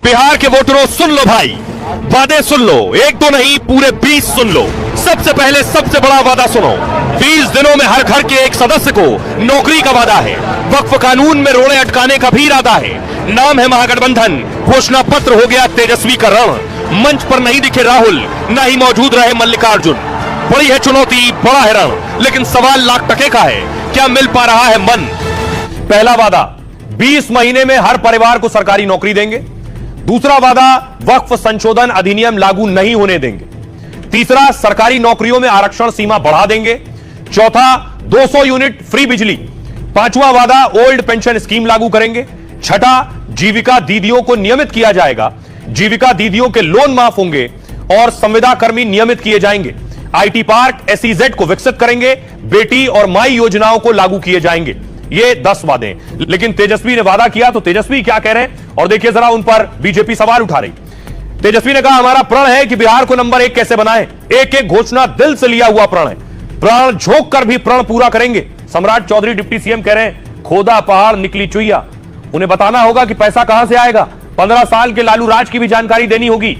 बिहार के वोटरों सुन लो भाई, वादे सुन लो, एक दो नहीं पूरे 20 सुन लो। सबसे पहले सबसे बड़ा वादा सुनो, 20 दिनों में हर घर के एक सदस्य को नौकरी का वादा है। वक्फ कानून में रोड़े अटकाने का भी इरादा है। नाम है महागठबंधन, घोषणा पत्र हो गया तेजस्वी का रण। मंच पर नहीं दिखे राहुल, न ही मौजूद रहे मल्लिकार्जुन। बड़ी है चुनौती, बड़ा है रण, लेकिन सवाल लाख टके का है, क्या मिल पा रहा है मन? पहला वादा, 20 महीने में हर परिवार को सरकारी नौकरी देंगे। दूसरा वादा, वक्फ संशोधन अधिनियम लागू नहीं होने देंगे। तीसरा, सरकारी नौकरियों में आरक्षण सीमा बढ़ा देंगे। चौथा, 200 यूनिट फ्री बिजली। पांचवा वादा, ओल्ड पेंशन स्कीम लागू करेंगे। छठा, जीविका दीदियों को नियमित किया जाएगा। जीविका दीदियों के लोन माफ होंगे और संविदा कर्मी नियमित किए जाएंगे। आईटी पार्क, एसईजेड को विकसित करेंगे। बेटी और माई योजनाओं को लागू किए जाएंगे। ये 10 वादे, लेकिन तेजस्वी ने वादा किया तो तेजस्वी क्या कह रहे हैं और देखिए जरा, उन पर बीजेपी सवाल उठा रही। तेजस्वी ने कहा, हमारा प्रण है कि बिहार को नंबर 1 कैसे बनाएं। एक एक घोषणा दिल से लिया हुआ प्रण है, प्राण झोंक कर भी प्रण पूरा करेंगे। सम्राट चौधरी डिप्टी सीएम कह रहे हैं, खोदा पहाड़ निकली चुईया। उन्हें बताना होगा कि पैसा कहां से आएगा। 15 साल के लालू राज की भी जानकारी देनी होगी।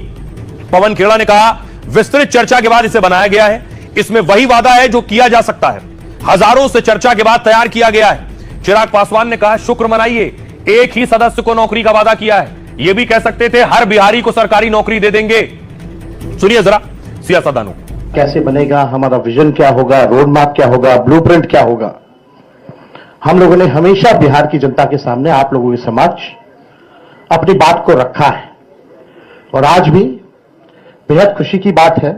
पवन खेड़ा ने कहा, विस्तृत चर्चा के बाद इसे बनाया गया है। इसमें वही वादा है जो किया जा सकता है, हजारों से चर्चा के बाद तैयार किया गया है। चिराग पासवान ने कहा, शुक्र मनाइए, एक ही सदस्य को नौकरी का वादा किया है। यह भी कह सकते थे हर बिहारी को सरकारी नौकरी दे देंगे। सुनिए जरा सियासतदानों, कैसे बनेगा, हमारा विजन क्या होगा, रोड मैप क्या होगा, ब्लूप्रिंट क्या होगा। हम लोगों ने हमेशा बिहार की जनता के सामने, आप लोगों के समक्ष अपनी बात को रखा है। और आज भी बेहद खुशी की बात है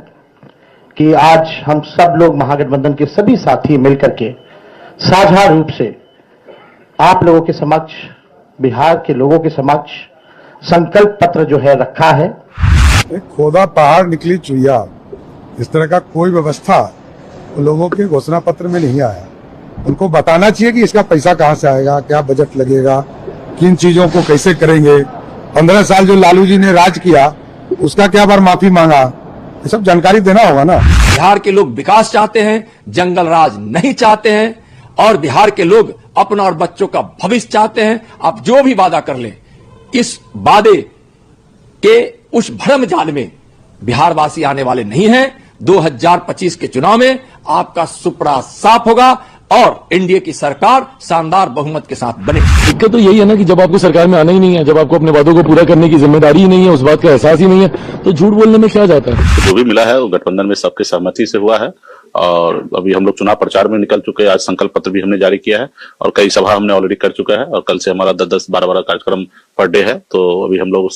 कि आज हम सब लोग महागठबंधन के सभी साथी मिलकर के साझा रूप से आप लोगों के समक्ष, बिहार के लोगों के समक्ष संकल्प पत्र जो है रखा है। खोदा पहाड़ निकली चुईया, इस तरह का कोई व्यवस्था लोगों के घोषणा पत्र में नहीं आया। उनको बताना चाहिए कि इसका पैसा कहां से आएगा, क्या बजट लगेगा, किन चीजों को कैसे करेंगे। 15 साल जो लालू जी ने राज किया उसका क्या बार माफी मांगा, ये सब जानकारी देना होगा ना। बिहार के लोग विकास चाहते हैं, जंगल राज नहीं चाहते हैं, और बिहार के लोग अपना और बच्चों का भविष्य चाहते हैं। आप जो भी वादा कर लें, इस वादे के उस भ्रम जाल में बिहार वासी आने वाले नहीं हैं। 2025 के चुनाव में आपका सुपड़ा साफ होगा और एनडीए की सरकार शानदार बहुमत के साथ बनेगी। दिक्कत तो यही है ना कि जब आपको सरकार में आना ही नहीं है, जब आपको अपने वादों को पूरा करने की जिम्मेदारी ही नहीं है, उस बात का एहसास ही नहीं है, तो झूठ बोलने में क्या जाता है। जो भी मिला है वो गठबंधन में सबके सहमति से हुआ है। और अभी हम लोग चुनाव प्रचार में निकल चुके हैं। आज संकल्प पत्र भी हमने जारी किया है और कई सभा हमने ऑलरेडी कर चुका है। और कल से हमारा 10-10, 12-12 कार्यक्रम पर डे है। तो अभी हम लोग